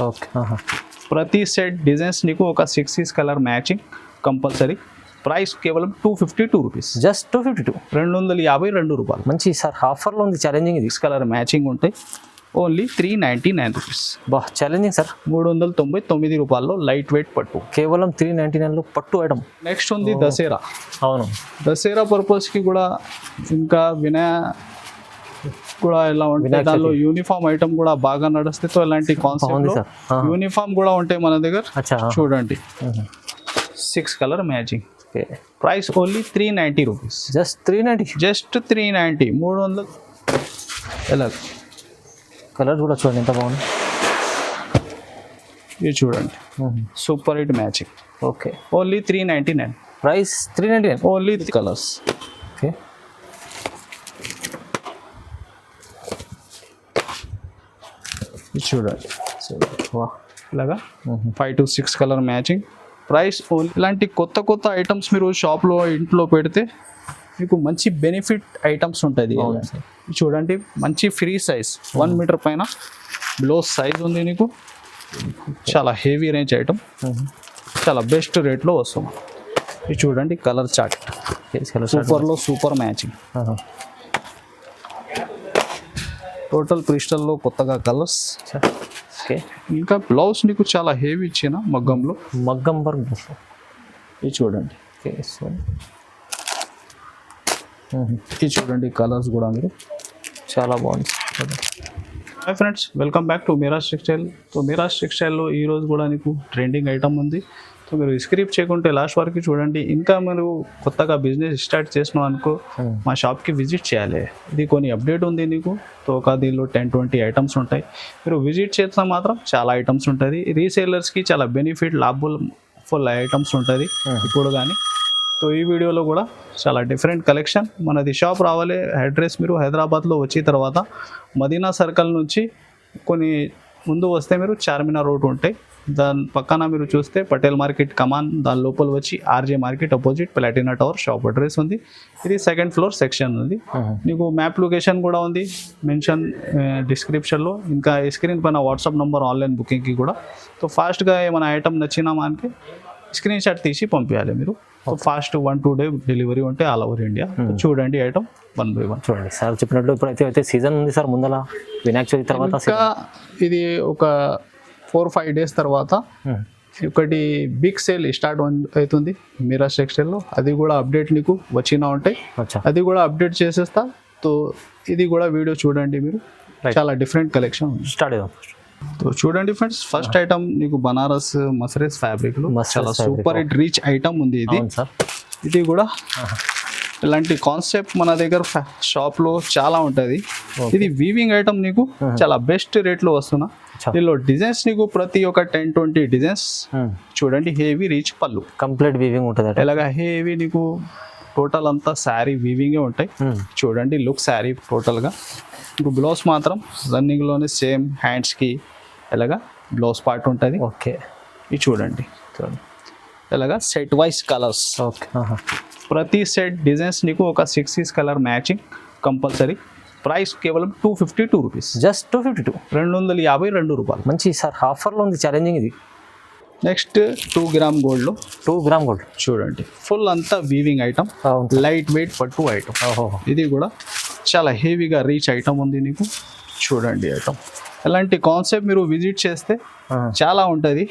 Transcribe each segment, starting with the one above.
Okay. ప్రతి set designs నీకు ఒక 6 కలర్ మ్యాచింగ్ కంపల్సరీ. ప్రైస్ కేవలం 252 రూపీస్. జస్ట్ 252, 252 రూపాయలు. మంచి సార్ ఆఫర్లో ఉంది. ఛాలెంజింగ్ ఇది. 6 కలర్ మ్యాచింగ్ ఉంటాయి. Only 399 rupees. బా ఛాలెంజింగ్ సార్. 399 రూపాయల్లో లైట్ వెయిట్ పట్టు. కేవలం 399లో పట్టు ఐటమ్. నెక్స్ట్ ఉంది దసరా. అవును, దసరా పర్పస్కి కూడా ఇంకా కూడా ఎలా ఉంటాయి, దానిలో యూనిఫామ్ ఐటమ్ కూడా బాగా నడుస్తే ఇలాంటి కాన్సెప్ట్ యూనిఫామ్ కూడా ఉంటాయి మన దగ్గర. చూడండి 6 colour matching. Price only 390 rupees. Just 390. Just 390. 300 ఎలా. కలర్ కూడా చూడండి ఎంత బాగుంది. ఇది చూడండి super hit matching. Okay. Only 399. Price 399. Only colours. Okay. ఇది చూడండి ఇలాగా 5 to 6 colour matching. Price only. ఇలాంటి కొత్త కొత్త ఐటమ్స్ మీరు షాప్లో ఇంట్లో పెడితే మీకు మంచి బెనిఫిట్ ఐటమ్స్ ఉంటుంది. చూడండి మంచి ఫ్రీ సైజ్ 1 మీటర్ పైన బ్లౌజ్ సైజ్ ఉంది నీకు. చాలా హెవీ రేంజ్ ఐటమ్, చాలా బెస్ట్ రేట్లో వస్తుంది. ఇది చూడండి కలర్ చార్ట్. సూపర్లో సూపర్ మ్యాచింగ్. టోటల్ క్రిస్టల్లో కొత్తగా కలర్స్. ఓకే. ఇంకా బ్లౌజ్ నీకు చాలా హెవీ ఇచ్చిన మగ్గం వర్క్. ఇది చూడండి. ఇది చూడండి కలర్స్ కూడా మీరు చాలా బాగుంది. Hi friends, welcome back to Meeraj textile. So Meeraj టెక్స్టైల్లో ఈరోజు కూడా నీకు ట్రెండింగ్ ఐటమ్ ఉంది. సో మీరు స్క్రిప్ చేయకుంటే లాస్ట్ వరకు చూడండి. ఇంకా మీరు కొత్తగా బిజినెస్ స్టార్ట్ చేసినావు అనుకో, మా షాప్కి విజిట్ చేయాలి. ఇది కొన్ని అప్డేట్ ఉంది నీకు. సో ఒక దీనిలో 10-20 ఐటమ్స్ ఉంటాయి. మీరు విజిట్ చేసినా మాత్రం చాలా ఐటమ్స్ ఉంటుంది. రీసేలర్స్కి చాలా బెనిఫిట్ లాభుల్ ఫుల్ ఐటమ్స్ ఉంటుంది ఇప్పుడు కానీ. సో ఈ వీడియోలో కూడా చాలా డిఫరెంట్ కలెక్షన్. మనది షాప్ రావాలి. అడ్రస్ మీరు హైదరాబాద్లో వచ్చిన తర్వాత మదీనా సర్కిల్ నుంచి కొన్ని ముందు వస్తే మీరు చార్మినార్ రోడ్ ఉంటాయి. దాని పక్కన మీరు చూస్తే పటేల్ మార్కెట్ కమాన్, దాని లోపల వచ్చి RJ market opposite Platina tower shop address ఉంది. ఇది 2nd ఫ్లోర్ సెక్షన్ ఉంది. నీకు మ్యాప్ లొకేషన్ కూడా ఉంది మెన్షన్ డిస్క్రిప్షన్లో. ఇంకా స్క్రీన్ పైన వాట్సాప్ నెంబర్ ఆన్లైన్ బుకింగ్కి కూడా. సో ఫాస్ట్గా ఏమైనా ఐటమ్ నచ్చినా మనకి స్క్రీన్ షాట్ తీసి పంపించాలి మీరు. సో ఫాస్ట్ 1-2 డే డెలివరీ ఉంటే ఆల్ ఓవర్ ఇండియా. చూడండి ఐటమ్ 1 by 1. చూడండి సార్ చెప్పినట్లు ఇప్పుడైతే సీజన్ ఉంది సార్. ముందల వినాయక చవితి తర్వాత ఇది ఒక 4-5 డేస్ తర్వాత ఒకటి బిగ్ సేల్ స్టార్ట్ అవుతుంది మీరాజ్ టెక్స్టైల్లో. అది కూడా అప్డేట్ నీకు వచ్చినా ఉంటాయి. అది కూడా అప్డేట్ చేసేస్తా. సో ఇది కూడా వీడియో చూడండి మీరు. చాలా డిఫరెంట్ కలెక్షన్ స్టార్ట్ అవుతుంది. సో చూడండి ఫ్రెండ్స్, ఫస్ట్ ఐటమ్ నీకు బనారస్ మసరేస్ ఫ్యాబ్రిక్ లో చాలా సూపర్ హిట్ రీచ్ ఐటమ్ ఉంది. ఇది కూడా ఇలాంటి కాన్సెప్ట్ మన దగ్గర షాప్ లో చాలా ఉంటది. ఇది వీవింగ్ ఐటమ్ నీకు చాలా బెస్ట్ రేట్ లో వస్తున్నా. దీనిలో డిజైన్స్ నీకు ప్రతి ఒక్క 10-20 డిజైన్స్ చూడండి. హెవీ రీచ్ పళ్ళు కంప్లీట్ వీవింగ్ ఉంటుంది. ఇలాగా హెవీ నీకు టోటల్ అంతా శారీ వీవింగే ఉంటాయి. చూడండి లుక్ శారీ టోటల్ గా. మీకు బ్లౌజ్ మాత్రం రన్నింగ్ లోనే సేమ్ హ్యాండ్స్ కి ఇలాగా బ్లౌజ్ పార్ట్ ఉంటుంది. ఓకే. ఇది చూడండి ఇలాగా సెట్ వైస్ కలర్స్. ఓకే. ప్రతి సెట్ డిజైన్స్ నీకు ఒక 6 కలర్ మ్యాచింగ్ కంపల్సరీ. ప్రైస్ కేవలం 252 రూపీస్. జస్ట్ 252, 252 రూపాయలు. మంచి సార్ ఆఫర్లో ఉంది. ఛాలెంజింగ్ ఇది. నెక్స్ట్ 2 గ్రామ్ గోల్డ్లో 2 గ్రామ్ గోల్డ్ చూడండి. ఫుల్ అంతా వీవింగ్ ఐటమ్, లైట్ వెయిట్ పట్టు ఐటమ్. ఇది కూడా చాలా హెవీగా రీచ్ ఐటమ్ ఉంది నీకు. చూడండి ఐటమ్ అలాంటి కాన్సెప్ట్ మీరు విజిట్ చేస్తే చాలా ఉంటుంది.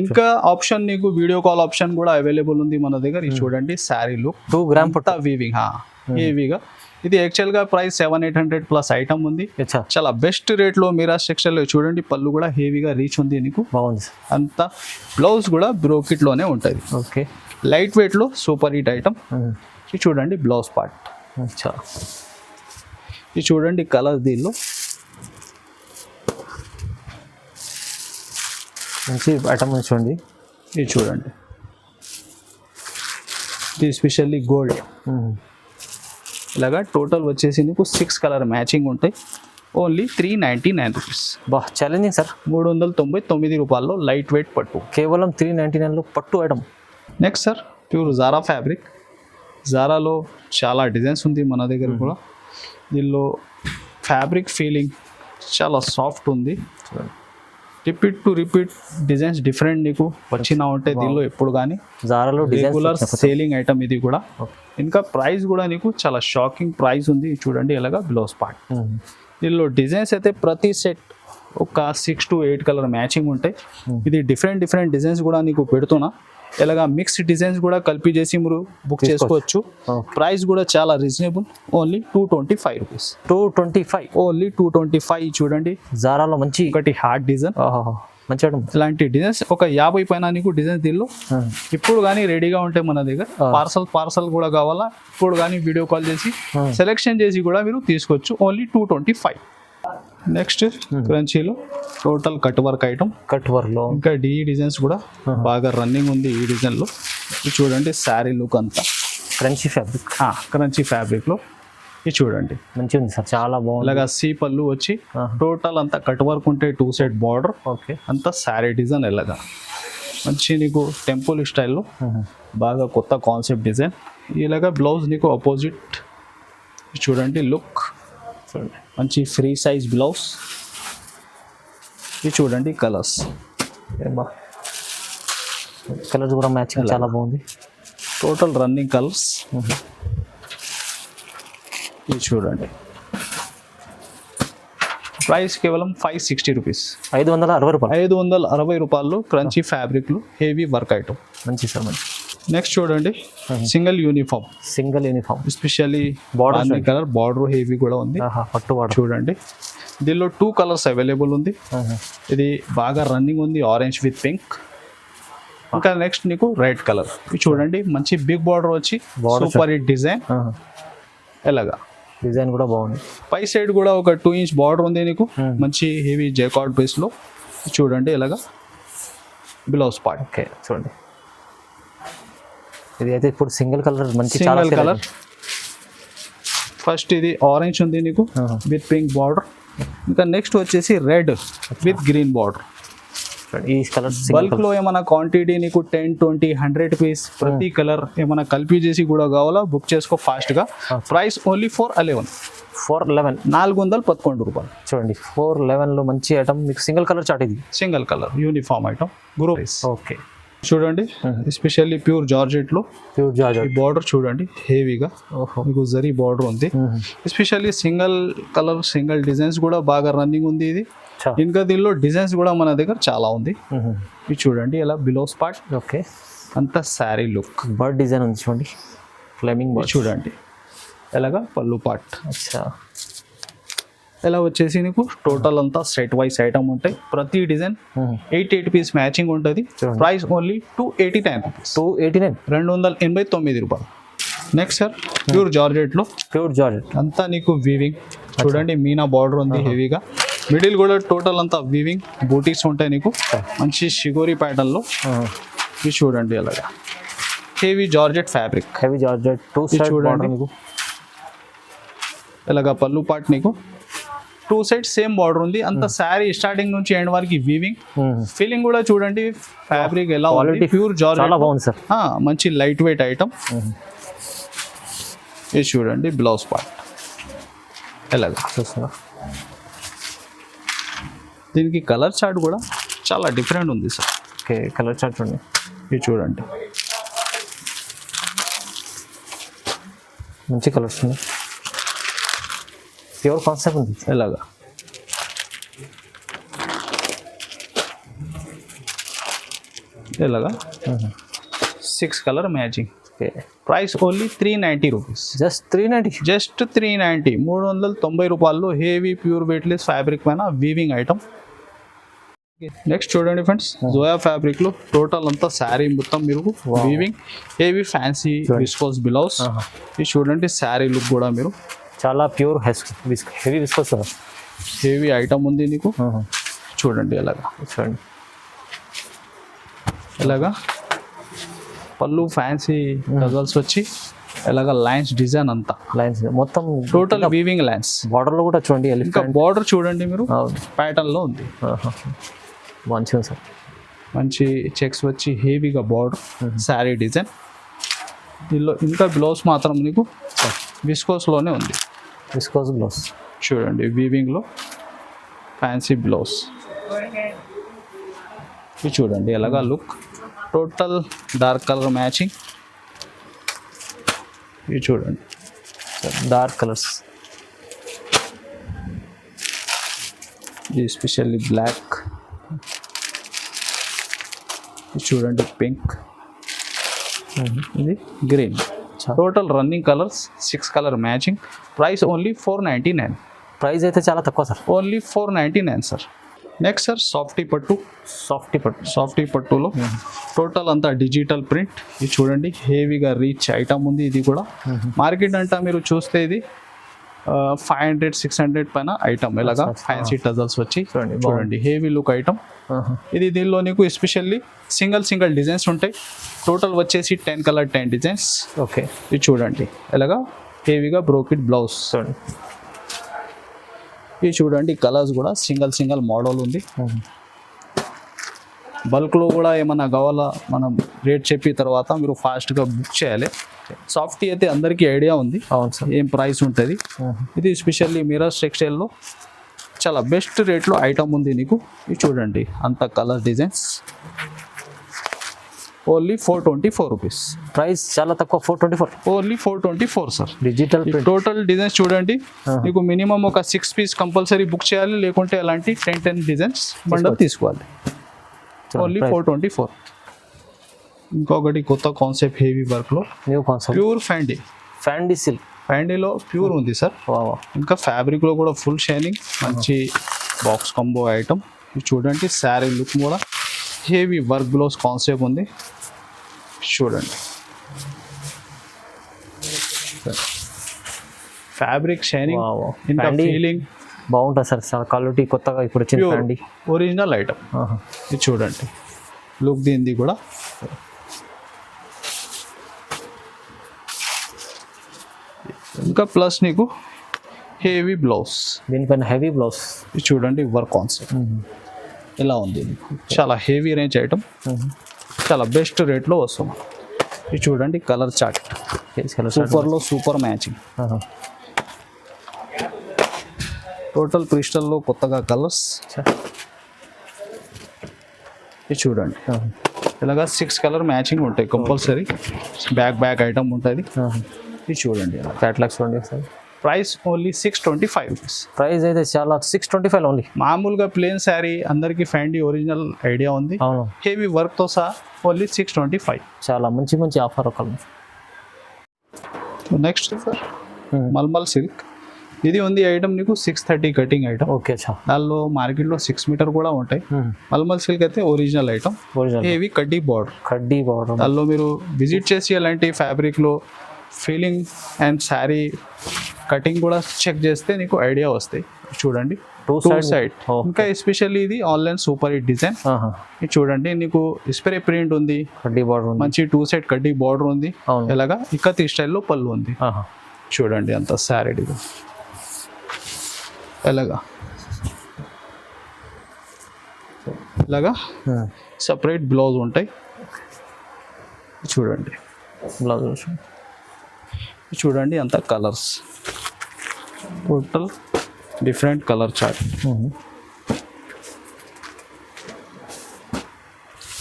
ఇంకా ఆప్షన్ నీకు వీడియో కాల్ ఆప్షన్ కూడా అవైలబుల్ ఉంది మన దగ్గర. ఇది చూడండి శారీ లుక్ 2 గ్రామ్ పట్టు వీవింగ్ హెవీగా. ఇది యాక్చువల్గా ప్రైస్ 700-800 ప్లస్ ఐటమ్ ఉంది. చాలా బెస్ట్ రేట్లో మీరాజ్ టెక్స్టైల్లో చూడండి. పళ్ళు కూడా హెవీగా రీచ్ ఉంది నీకు. బాగుంది. అంతా బ్లౌజ్ కూడా బ్రోకెట్లోనే ఉంటుంది. ఓకే. లైట్ వెయిట్లో సూపర్ హిట్ ఐటమ్. ఇది చూడండి బ్లౌజ్ పార్ట్. ఇది చూడండి కలర్ దీనిలో మంచి ఐటమ్ చూడండి. ఇది చూడండి ఇది స్పెషల్లీ గోల్డ్. ఇలాగా టోటల్ వచ్చేసి నీకు 6 కలర్ మ్యాచింగ్ ఉంటాయి. Only 399 rupees. బా ఛాలెంజింగ్ సార్. 399 రూపాయల్లో లైట్ వెయిట్ పట్టు. కేవలం 399లో పట్టు ఐటమ్. నెక్స్ట్ సార్ ప్యూర్ జారా ఫ్యాబ్రిక్. జారాలో చాలా డిజైన్స్ ఉంది మన దగ్గర కూడా. దీనిలో ఫ్యాబ్రిక్ ఫీలింగ్ చాలా సాఫ్ట్ ఉంది. Repeat to repeat designs different నీకు వచ్చినా ఉంటాయి దీనిలో ఎప్పుడు కానీ. జారాలో రెగ్యులర్ సేలింగ్ ఐటమ్ ఇది కూడా. ఇంకా ప్రైస్ కూడా నీకు చాలా షాకింగ్ ప్రైస్ ఉంది. చూడండి ఇలాగా బ్లౌజ్ పార్ట్. దీనిలో డిజైన్స్ అయితే ప్రతి సెట్ ఒక 6 to 8 కలర్ మ్యాచింగ్ ఉంటాయి. ఇది డిఫరెంట్ డిజైన్స్ కూడా నీకు పెడుతున్నా. ఇలాగా మిక్స్డ్ డిజైన్స్ కూడా కలిపి చేసి మీరు బుక్ చేసుకోవచ్చు. ప్రైస్ కూడా చాలా రీజనబుల్, ఓన్లీ 225 రూపీస్. 225 ఓన్లీ 225. చూడండి జారాలో మంచి ఒకటి హార్డ్ డిజైన్, మంచి ఐటమ్. ఇలాంటి డిజైన్స్ ఒక 50 పైన నీకు డిజైన్స్ దీనిలో ఇప్పుడు కానీ రెడీగా ఉంటాయి మన దగ్గర. పార్సల్ కూడా కావాలా ఇప్పుడు కానీ వీడియో కాల్ చేసి సెలెక్షన్ చేసి కూడా మీరు తీసుకోవచ్చు. ఓన్లీ 225. నెక్స్ట్ క్రంచీలో total cut work item. Cut work లో ఇంకా డిజైన్స్ కూడా బాగా రన్నింగ్ ఉంది ఈ డిజైన్ లో. చూడండి శారీ లుక్ అంతా క్రంచీ ఫ్యాబ్రిక్, క్రంచీ ఫ్యాబ్రిక్ లో. ఇది చూడండి మంచిగా ఉంది సార్, చాలా బాగుంది. ఇలాగా సీ పళ్ళు వచ్చి టోటల్ అంతా కట్ వర్క్ ఉంటే 2 సైడ్ బార్డర్. ఓకే, అంతా శారీ డిజైన్ ఇలాగా మంచి నీకు టెంపుల్ స్టైల్లో బాగా కొత్త కాన్సెప్ట్ డిజైన్. ఇలాగా బ్లౌజ్ నీకు ఆపోజిట్. చూడండి లుక్, మంచి ఫ్రీ సైజ్ బ్లౌజ్. ఇది చూడండి కలర్స్, కలర్స్ కూడా మ్యాచింగ్ చాలా బాగుంది. Total running colours. ఇది చూడండి ప్రైస్ కేవలం 560 రూపీస్. 560 రూపాయలు. 560 రూపాయలు క్రంచీ ఫ్యాబ్రిక్లు హెవీ వర్క్ ఐటమ్. మంచి సార్, మంచి. నెక్స్ట్ చూడండి single uniform. Especially border colour, border heavy కూడా ఉంది. పట్టు బార్డర్ చూడండి దీనిలో 2 కలర్స్ అవైలబుల్ ఉంది. ఇది బాగా రన్నింగ్ ఉంది, ఆరెంజ్ విత్ పింక్. ఇంకా నెక్స్ట్ నీకు రెడ్ కలర్. చూడండి మంచి బిగ్ బార్డర్ వచ్చి సూపర్ హిట్ డిజైన్. ఎలాగా డిజైన్ కూడా బాగుంది. పై సైడ్ కూడా ఒక 2 ఇంచ్ బార్డర్ ఉంది నీకు, మంచి హెవీ జైకార్డ్ బేస్ లో. చూడండి ఇలాగా బ్లౌజ్ పార్ట్. ఓకే, చూడండి ఇది అయితే ఇప్పుడు సింగిల్ కలర్, మంచి సింగిల్ కలర్. ఫస్ట్ ఇది ఆరెంజ్ ఉంది నీకు విత్ పింక్ బార్డర్. ఇంకా నెక్స్ట్ వచ్చేసి రెడ్ విత్ గ్రీన్ బార్డర్. ఈ కలర్ బల్క్ లో ఏమైనా క్వాంటిటీ నీకు 10, 20, 100 పీస్ ప్రతి కలర్ ఏమైనా కలిపి చేసి కూడా కావాలా బుక్ చేసుకో ఫాస్ట్ గా. Price only 411. 411 రూపాయలు. చూడండి 411 లో మంచి ఐటమ్ మీకు. సింగిల్ కలర్ చాట్, ఇది single colour uniform item group. Okay, చూడండి ఎస్పెషల్లీ ప్యూర్ జార్జెట్ లో బార్డర్ చూడండి హెవీగా మీకు జరీ బార్డర్ ఉంది. Especially single colour single designs కూడా బాగా రన్నింగ్ ఉంది ఇది. ఇంకా దీనిలో డిజైన్స్ కూడా మన దగ్గర చాలా ఉంది. ఇది చూడండి ఇలా బ్లౌజ్ పార్ట్. ఓకే, అంతా శారీ లుక్, బర్డ్ డిజైన్ ఉంది చూడండి, ఫ్లేమింగ్ బర్డ్. చూడండి ఎలాగా పళ్ళు పార్ట్. అచ్చా, ఇలా వచ్చేసి నీకు టోటల్ అంతా సెట్ వైస్ ఐటమ్ ఉంటాయి. ప్రతి డిజైన్ 8 పీస్ మ్యాచింగ్ ఉంటుంది. Price only 289 rupees. 289 రూపాయలు. నెక్స్ట్ సార్ ప్యూర్ జార్జెట్ లో. ప్యూర్ జార్జెట్ అంతా నీకు వీవింగ్. చూడండి మీనా బార్డర్ ఉంది హెవీగా. మిడిల్ కూడా టోటల్ అంతా వీవింగ్ బూటీస్ ఉంటాయి నీకు, మంచి షిగోరి ప్యాటర్న్ లో. ఇది చూడండి అలాగా heavy georgette fabric. Heavy georgette 2 side చూడండి మీకు ఇలాగా పళ్ళు పార్ట్ నీకు 2 సైడ్ సేమ్ బార్డర్ ఉంది. అంత శారీ స్టార్టింగ్ నుంచి ఎండ్ వరకు వీవింగ్. ఫీలింగ్ కూడా చూడండి ఫ్యాబ్రిక్ ఎలా ఉంది. ప్యూర్ జార్జెట్, చాలా బాగుంది సార్. మంచి లైట్ వెయిట్ ఐటమ్. ఇది చూడండి బ్లౌజ్ పార్ట్ ఎలాగా. దీనికి కలర్ చార్ట్ కూడా చాలా డిఫరెంట్ ఉంది సార్. ఓకే, కలర్ చార్ట్ చూడండి. ఇది చూడండి మంచి కలర్స్ ఉన్నాయి, ప్యూర్ కాన్సెప్ట్ ఉంది. ఎలాగా ఇలాగా 6 colour matching. Price only 390 rupees. Just 390. Just 390, 390 రూపాయలు. హెవీ ప్యూర్ వెయిట్లెస్ ఫ్యాబ్రిక్ పైన వీవింగ్ ఐటమ్. నెక్స్ట్ చూడండి ఫ్రెండ్స్ జోయా ఫ్యాబ్రిక్ లో టోటల్ అంతా శారీ మొత్తం మీరు weaving heavy fancy viscose blouse. ఇది చూడండి శారీ లుక్ కూడా మీరు చాలా pure heavy viscose heavy item ఉంది నీకు. చూడండి ఎలాగా. చూడండి ఎలాగా పళ్ళు ఫ్యాన్సీ గజల్స్ వచ్చి ఎలాగా లైన్స్ డిజైన్ అంతా లైన్స్ మొత్తం టోటల్ వీవింగ్ లైన్స్. బార్డర్ లో కూడా చూడండి, ఇంకా బార్డర్ చూడండి మీరు ప్యాటర్న్ లో ఉంది. మంచిగా సార్, మంచి చెక్స్ వచ్చి హెవీగా బార్డర్ శారీ డిజైన్. దీనిలో ఇంకా బ్లౌజ్ మాత్రం నీకు విస్కోస్లోనే ఉంది. విస్కోస్ బ్లౌజ్ చూడండి వీవింగ్లో ఫ్యాన్సీ బ్లౌజ్. ఇది చూడండి ఎలాగా look total dark colour matching. ఇది చూడండి డార్క్ కలర్స్. ఇది స్పెషల్లీ బ్లాక్. ఇది చూడండి పింక్. ఇది green. Total running colours 6 colour matching. Price only 499. Price అయితే చాలా తక్కువ sir. Only 499 sir. Next sir softy పట్టు. సాఫ్టీ పట్టులో టోటల్ అంతా డిజిటల్ ప్రింట్. ఇది చూడండి హెవీగా రీచ్ ఐటమ్ ఉంది. ఇది కూడా మార్కెట్ అంతా మీరు చూస్తే ఇది 500-600 పైన ఐటమ్ ఇలాగా ఫ్యాన్సీ టజల్స్ వచ్చి చూడండి హెవీ లుక్ ఐటమ్. ఇది దీనిలో నీకు ఎస్పెషల్లీ సింగిల్ డిజైన్స్ ఉంటాయి. టోటల్ వచ్చేసి 10 కలర్ 10 డిజైన్స్. ఓకే. ఇది చూడండి ఎలాగా హెవీగా బ్రోకెట్ బ్లౌజ్. ఇది చూడండి కలర్స్ కూడా సింగిల్ మోడల్ ఉంది. బల్క్లో కూడా ఏమన్నా కావాలా మనం రేట్ చెప్పిన తర్వాత మీరు ఫాస్ట్గా బుక్ చేయాలి. సాఫ్టీ అయితే అందరికీ ఐడియా ఉంది. అవును సార్. ఏం ప్రైస్ ఉంటుంది. ఇది స్పెషల్లీ మిరాజ్ టెక్స్టైల్లో చాలా బెస్ట్ రేట్లో ఐటమ్ ఉంది నీకు. ఇది చూడండి అంత colour designs. Only 424 rupees. Price చాలా తక్కువ. 424. Only 424 sir. Digital total designs చూడండి నీకు మినిమం ఒక 6 పీస్ కంపల్సరీ బుక్ చేయాలి. లేకుంటే అలాంటి 10 డిజైన్స్ బండల్ తీసుకోవాలి. ఓన్లీ 424. ఇంకొకటి కొత్త కాన్సెప్ట్ హెవీ వర్క్లో న్యూ కాన్సెప్ట్ ప్యూర్ ఫ్యాండీ సిల్క్. ఫ్యాండీలో ప్యూర్ ఉంది సార్. ఇంకా ఫ్యాబ్రిక్లో కూడా ఫుల్ షైనింగ్ మంచి బాక్స్ కాంబో ఐటమ్. ఇది చూడండి శారీ లుక్ కూడా హెవీ వర్క్ బ్లౌజ్ కాన్సెప్ట్ ఉంది. చూడండి ఫ్యాబ్రిక్ షైనింగ్ ఇంకా ఫీలింగ్ బాగుంటుంది సార్. చాలా క్వాలిటీ కొత్తగా ఇప్పుడు వచ్చింది ఫ్యాండీ ఒరిజినల్ ఐటమ్. ఇది చూడండి లుక్ దీనిది కూడా. ఇంకా ప్లస్ నీకు హెవీ బ్లౌజ్. దీనిపైన హెవీ బ్లౌజ్. ఇది చూడండి వర్క్ కాన్సెప్ట్ ఇలా ఉంది. చాలా హెవీ రేంజ్ ఐటమ్. చాలా బెస్ట్ రేట్లో వస్తుంది. ఇది చూడండి కలర్ చార్ట్ సూపర్లో సూపర్ మ్యాచింగ్. టోటల్ క్రిస్టల్లో కొత్తగా కలర్స్. ఇది చూడండి ఇలాగా 6 కలర్ మ్యాచింగ్ ఉంటాయి కంపల్సరీ. బ్యాక్ ఐటమ్ ఉంటుంది. ఇది చూడండి క్యాటలాగ్స్ చూడండి sir. Price only 625 rupees. Price అయితే చాలా 625 ఓన్లీ. మామూలుగా ప్లేన్ శారీ అందరికీ ఫ్యాండీ ఒరిజినల్ ఐడియా ఉంది. అవును. హెవీ వర్క్తో సహా ఓన్లీ 625. చాలా మంచి ఆఫర్ ఒక. Next sir mulmul silk. ఇది ఉంది ఐటమ్ నీకు 630 కటింగ్ ఐటమ్. ఓకే. దానిలో మార్కెట్లో 6 మీటర్ కూడా ఉంటాయి. మల్మల్ సిల్క్ అయితే ఒరిజినల్ ఐటమ్. హెవీ కడ్డీ బార్డర్. దానిలో మీరు విజిట్ చేసి అలాంటి ఫ్యాబ్రిక్లో ఫీలింగ్ అండ్ శారీ కటింగ్ కూడా చెక్ చేస్తే నీకు ఐడియా వస్తాయి. చూడండి టూ సైడ్. ఇంకా ఎస్పెషల్లీ ఇది ఆన్లైన్ సూపర్ హిట్ డిజైన్. ఇది చూడండి నీకు స్ప్రే ప్రింట్ ఉంది. కడ్డీ బార్డర్ మంచి 2 సైడ్ కడ్డీ బార్డర్ ఉంది. ఎలాగా ఇక్కత్ స్టైల్లో పళ్ళు ఉంది. చూడండి అంత శారీ డిజైన్ ఇలాగా సపరేట్ బ్లౌజ్ ఉంటాయి. చూడండి బ్లౌజ్ చూడండి అంత colours total different colour chart.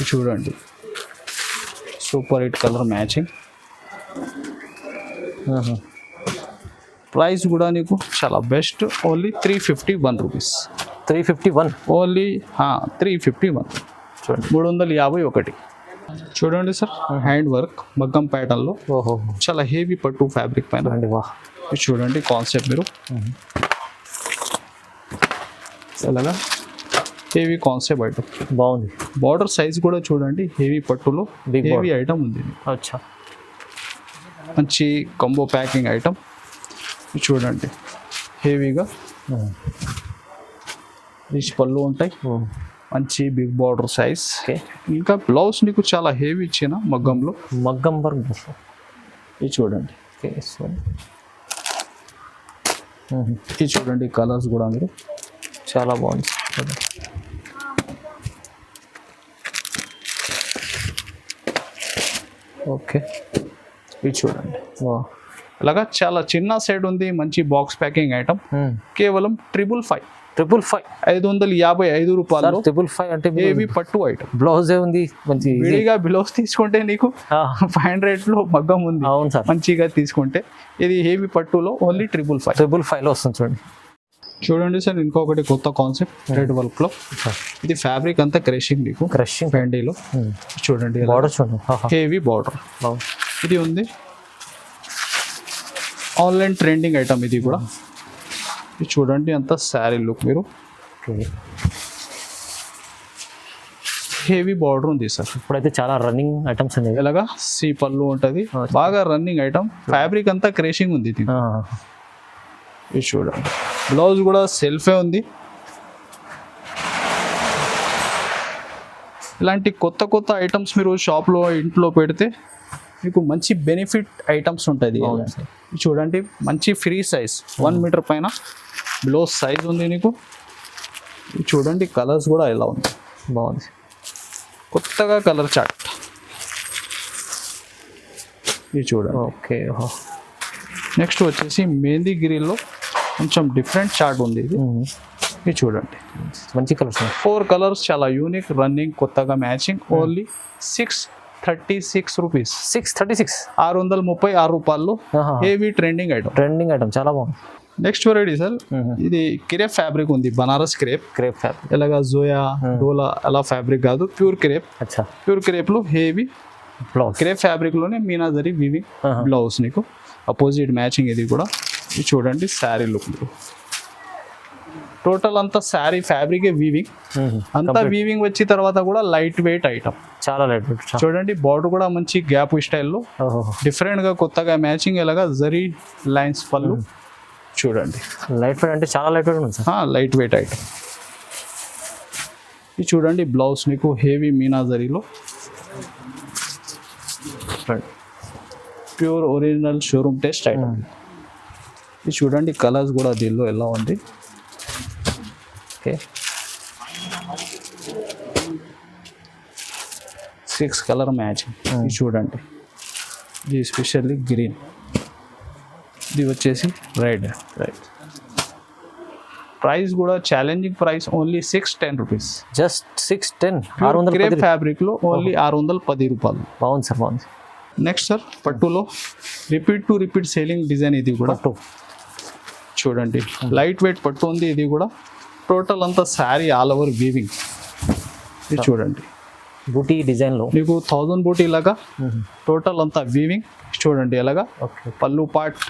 చూడండి super hit colour matching. Price కూడా నీకు చాలా బెస్ట్. Only 351 rupees. 351 ఓన్లీ 351. చూడండి 351. చూడండి సార్ హ్యాండ్ వర్క్ మగ్గం ప్యాటర్న్లో చాలా హెవీ పట్టు ఫ్యాబ్రిక్ పైన. చూడండి కాన్సెప్ట్ మీరు ఎలాగా హెవీ కాన్సెప్ట్ ఐటమ్ బాగుంది. బార్డర్ సైజ్ కూడా చూడండి హెవీ పట్టులో హెవీ ఐటమ్ ఉంది. అచ్చా మంచి కంబో ప్యాకింగ్ ఐటమ్. చూడండి హెవీగా రిచ్ పళ్ళు ఉంటాయి. మంచి బిగ్ బార్డర్ సైజ్. ఇంకా బ్లౌజ్ నీకు చాలా హెవీ ఇచ్చిన మగ్గం వర్క్. ఇది చూడండి. ఇది చూడండి కలర్స్ కూడా మీరు చాలా బాగుంది. ఓకే ఇది చూడండి అలాగా చాలా చిన్న సైడ్ ఉంది. మంచి బాక్స్ ప్యాకింగ్ ఐటమ్. కేవలం 555. 555 555 రూపాయలు 555 అంటే హెవీ పట్టు ఐటమ్. బ్లౌజ్ ఏ ఉంది మంచి విడిగా బ్లౌజ్ తీసుకుంటే నీకు 500 లో మగ్గం ఉంది. అవును సార్, మంచిగా తీసుకుంటే ఇది హెవీ పట్టులో ఓన్లీ 555 లో వస్తుంది చూడండి. చూడండి సార్, ఇంకొకటి కొత్త కాన్సెప్ట్ థ్రెడ్ వర్క్ లో. ఇది ఫ్యాబ్రిక్ అంతా క్రషింగ్ నీకు క్రషింగ్ ఫ్యాండీలో. చూడండి బార్డర్ చూడండి, హెవీ బార్డర్. ఇది ఉంది ఆన్లైన్ ట్రెండింగ్ ఐటమ్ ఇది కూడా. ఇది చూడండి అంత శారీ లుక్ మీరు. హెవీ బార్డర్ ఉంది సార్. ఇప్పుడైతే చాలా రన్నింగ్ ఐటమ్స్ ఉన్నాయి. ఎలాగా సి పళ్ళు ఉంటుంది, బాగా రన్నింగ్ ఐటమ్. ఫ్యాబ్రిక్ అంతా క్రేషింగ్ ఉంది ఇది. ఇది చూడండి, బ్లౌజ్ కూడా సెల్ఫే ఉంది. ఇలాంటి కొత్త కొత్త ఐటమ్స్ మీరు షాప్లో ఇంట్లో పెడితే మీకు మంచి బెనిఫిట్ ఐటమ్స్ ఉంటుంది. చూడండి మంచి ఫ్రీ సైజ్ 1 మీటర్ పైన బ్లౌజ్ సైజ్ ఉంది నీకు. చూడండి కలర్స్ కూడా ఎలా ఉంది, బాగుంది. కొత్తగా కలర్ చార్ట్. ఇది చూడండి. ఓకే, నెక్స్ట్ వచ్చేసి మెహందీగిరిలో కొంచెం డిఫరెంట్ చార్ట్ ఉంది ఇది. ఇది చూడండి మంచి కలర్స్, 4 కలర్స్ చాలా యూనిక్ రన్నింగ్ కొత్తగా మ్యాచింగ్. Only 636 rupees. 636 రూపాయలు. Heavy trending item. చాలా బాగుంది. నెక్స్ట్ వెరైటీ సార్, ఇది క్రేప్ ఫ్యాబ్రిక్ ఉంది, బనారస్ క్రేప్ ఫ్యాబ్రిక్. ఎలాగా జోయా డోలా అలా ఫ్యాబ్రిక్ కాదు, ప్యూర్ క్రేప్. ప్యూర్ క్రేప్ లో హెవీ బ్లౌజ్. క్రేప్ ఫ్యాబ్రిక్ లోనే మీనాజరీ వీవింగ్ బ్లౌజ్ నీకు అపోజిట్ మ్యాచింగ్. ఇది కూడా ఇది చూడండి శారీ లుక్. టోటల్ అంతా శారీ ఫ్యాబ్రిక్ వీవింగ్ అంతా వీవింగ్ వచ్చిన తర్వాత కూడా లైట్ వెయిట్ ఐటమ్, చాలా లైట్ వెయిట్. చూడండి బార్డర్ కూడా మంచి గ్యాప్ స్టైల్లో డిఫరెంట్ గా కొత్తగా మ్యాచింగ్. ఎలాగా జరీ లైన్స్ పళ్ళు. చూడండి లైట్ వెయిట్ అంటే చాలా లైట్ వెయిట్ ఉంది సార్. Light weight item. ఇది చూడండి బ్లౌజ్ నీకు హెవీ మీనాజరీలో pure original showroom test item. ఇది చూడండి కలర్స్ కూడా దీనిలో ఎలా ఉంది. Okay, 6 colour matching. ఇది చూడండి, ఇది స్పెషల్లీ గ్రీన్, ఇది వచ్చేసి రెడ్. ప్రైస్ కూడా challenging price only 610 rupees. Just 610. Crepe fabric లో ఓన్లీ 610 రూపాయలు. బాగుంది సార్, బాగుంది. నెక్స్ట్ సార్ పట్టులో రిపీట్ సేలింగ్ డిజైన్. ఇది కూడా చూడండి లైట్ వెయిట్ పట్టు ఉంది. ఇది కూడా టోటల్ అంతా శారీ ఆల్ ఓవర్ వీవింగ్. ఇది చూడండి బూటీ డిజైన్ లో మీకు 1000 బూటీ లాగా టోటల్ అంతా వీవింగ్. చూడండి ఎలాగా పళ్ళు పార్ట్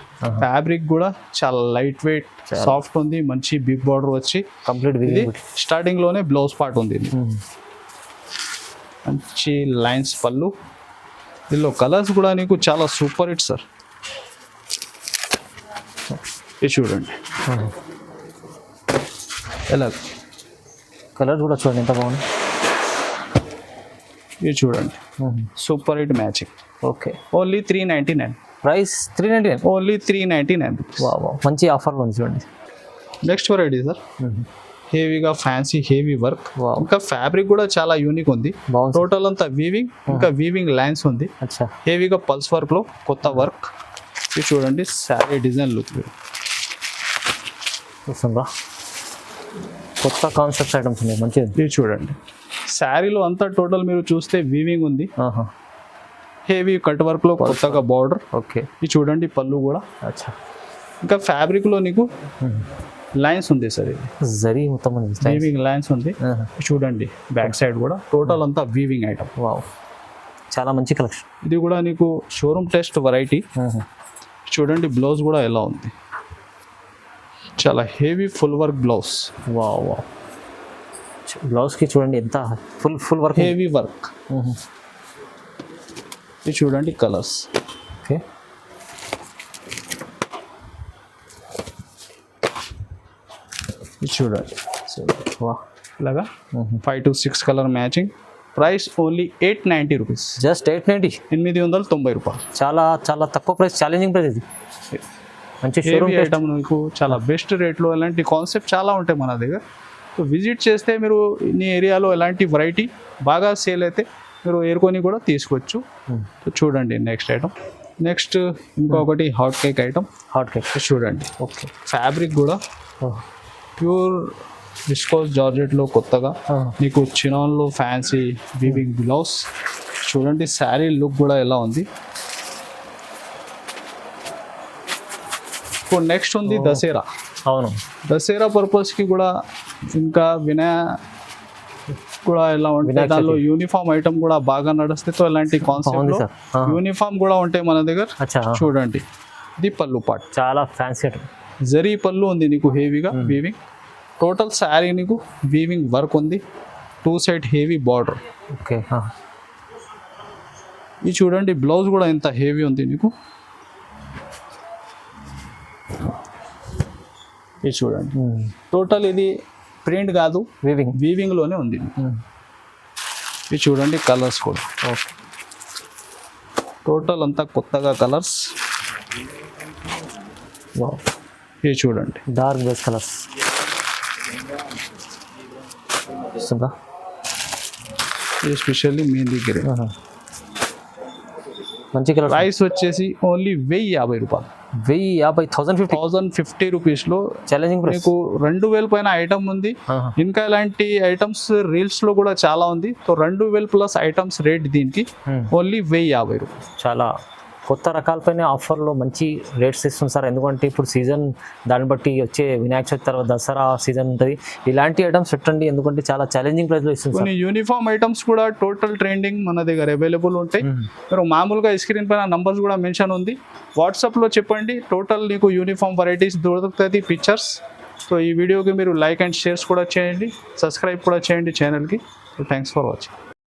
ఫ్యాబ్రిక్ కూడా చాలా లైట్ వెయిట్ సాఫ్ట్ ఉంది. మంచి బిగ్ బార్డర్ వచ్చి కంప్లీట్ స్టార్టింగ్ లోనే బ్లౌజ్ పార్ట్ ఉంది. మంచి లైన్స్ పళ్ళు. దీనిలో కలర్స్ కూడా నీకు చాలా సూపర్ హిట్ సార్. ఇది చూడండి ఎలా కలర్ కూడా చూడండి ఎంత బాగుంది. ఇది చూడండి super hit matching. Okay, only 399. Price 399. Only 399. మంచి ఆఫర్లో ఉంది చూడండి. నెక్స్ట్ వెరైటీ సార్, హెవీగా ఫ్యాన్సీ హెవీ వర్క్. ఇంకా ఫ్యాబ్రిక్ కూడా చాలా యూనిక్ ఉంది. టోటల్ అంతా వీవింగ్, ఇంకా వీవింగ్ లైన్స్ ఉంది. హెవీగా పల్స్ వర్క్ లో కొత్త వర్క్. ఇది చూడండి శారీ డిజైన్ లుక్. కొత్త కాన్సెప్ట్ ఐటమ్స్ ఉన్నాయి మంచిది. ఇది చూడండి శారీలో అంతా టోటల్ మీరు చూస్తే వీవింగ్ ఉంది. హెవీ కట్ వర్క్ లో కొత్తగా బార్డర్. ఓకే, ఇది చూడండి పళ్ళు కూడా. ఇంకా ఫ్యాబ్రిక్ లో నీకు లైన్స్ ఉంది సార్. ఇది జరీ మొత్తం వీవింగ్ లైన్స్ ఉంది. చూడండి బ్యాక్ సైడ్ కూడా టోటల్ అంతా వీవింగ్ ఐటమ్. వావ్, చాలా మంచి కలెక్షన్. ఇది కూడా నీకు షోరూమ్ టెస్ట్ వెరైటీ. చూడండి బ్లౌజ్ కూడా ఎలా ఉంది, చాలా heavy full work blouse. Wow, blouse కి చూడండి ఎంత ఫుల్ వర్క్, హెవీ వర్క్. ఇది చూడండి కలర్స్. ఓకే, ఇది చూడండి ఇలాగా 5 to 6 colour matching. Price only 890 rupees. Just 890. 890 రూపాయలు. చాలా చాలా తక్కువ ప్రైస్, ఛాలెంజింగ్ ప్రైస్. ఇది మంచి షోరూమ్ ఐటమ్ మీకు చాలా బెస్ట్ రేట్లో. ఎలాంటి కాన్సెప్ట్ చాలా ఉంటాయి మన దగ్గర. సో విజిట్ చేస్తే మీరు మీ ఏరియాలో ఎలాంటి వెరైటీ బాగా సేల్ అయితే మీరు ఏరుకొని కూడా తీసుకోవచ్చు. చూడండి నెక్స్ట్ ఐటమ్. నెక్స్ట్ ఇంకొకటి hot cake item. Hot cake చూడండి. ఓకే, ఫ్యాబ్రిక్ కూడా ప్యూర్ విస్కోస్ జార్జెట్లో కొత్తగా నీకు చినాన్లో ఫ్యాన్సీ వీవింగ్ బ్లౌజ్. చూడండి శారీ లుక్ కూడా ఎలా ఉంది. ఇప్పుడు నెక్స్ట్ ఉంది దసరా. అవును, దసరా పర్పస్కి కూడా ఇంకా కూడా ఎలా ఉంటాయి, దానిలో యూనిఫామ్ ఐటమ్ కూడా బాగా నడుస్తాయి. సో ఇలాంటి కాన్సెప్ట్ యూనిఫామ్ కూడా ఉంటాయి మన దగ్గర. చూడండి ఇది పళ్ళు పార్ట్, చాలా ఫ్యాన్సీ జరీ పళ్ళు ఉంది నీకు, హెవీగా వీవింగ్. టోటల్ శారీ నీకు వీవింగ్ వర్క్ ఉంది, 2 సైడ్ హెవీ బార్డర్. ఓకే, ఇది చూడండి బ్లౌజ్ కూడా ఎంత హెవీ ఉంది నీకు. ఇది చూడండి టోటల్ ఇది ప్రింట్ కాదు, వీవింగ్లోనే ఉంది. ఇది చూడండి కలర్స్ కూడా టోటల్ అంతా కొత్తగా కలర్స్. ఇది చూడండి డార్క్ బేస్ కలర్స్. ఎస్పెషల్లీ మీ దగ్గర మంచి కలర్. ప్రైస్ వచ్చేసి ఓన్లీ 1050 రూపాయలు. 1050 రూపీస్లో ఛాలెంజింగ్ మీకు 2000 పైన ఐటమ్ ఉంది. ఇంకా ఇలాంటి ఐటమ్స్ రీల్స్ లో కూడా చాలా ఉంది. సో 2000 ప్లస్ ఐటమ్స్ రేట్ దీనికి ఓన్లీ 1050 రూపాయలు. చాలా కొత్త రకాలపైన ఆఫర్లో మంచి రేట్స్ ఇస్తుంది సార్. ఎందుకంటే ఇప్పుడు సీజన్ దాన్ని బట్టి వచ్చే వినాయక చవితి తర్వాత దసరా సీజన్ ఉంటుంది. ఇలాంటి ఐటమ్స్ పెట్టండి, ఎందుకంటే చాలా ఛాలెంజింగ్ ప్రైస్లో ఇస్తుంది. కొన్ని యూనిఫామ్ ఐటమ్స్ కూడా టోటల్ ట్రెండింగ్ మన దగ్గర అవైలబుల్ ఉంటాయి. మీరు మామూలుగా స్క్రీన్ పైన నంబర్స్ కూడా మెన్షన్ ఉంది, వాట్సాప్లో చెప్పండి. టోటల్ నీకు యూనిఫామ్ వెరైటీస్ దొరుకుతుంది, పిక్చర్స్. సో ఈ వీడియోకి మీరు లైక్ అండ్ షేర్స్ కూడా చేయండి, సబ్స్క్రైబ్ కూడా చేయండి ఛానల్కి. So thanks for watching.